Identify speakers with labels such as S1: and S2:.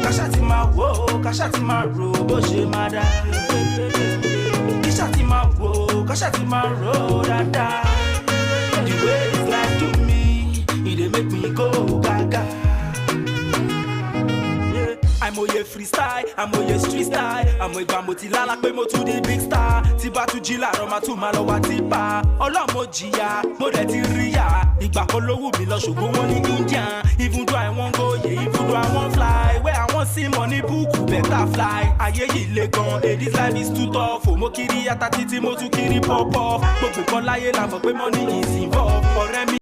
S1: Kashati ma wo, kashati ma ro, bó ṣe máa dá. Kashati ma wo, kashati ma ro, dáadáa. The way this life do me, it dey make me go gaga. I'm a freestyle, I'm a street style. I'm a gbàmọ̀tì lálá pé mo tún di big star. Tí bá tún jí láàárọ̀ máa tún máa lọ wá tipa. Ọlọ́mọ jìyà, mo dẹ̀ ti rí yà. Ìgbà kan ló wù mí lọ ṣùgbọ́n wọ́n ní Indian. Even though I wan go, yeah, even though I wan fly. Where I wan see money book, better fly. Ayé yìí le gan, this life is too tough. Mo kiri ata títí mo tún kiri pop off. Gbogbo kan láyé la mọ̀ pé money is involved. Ọ̀rẹ́ mi.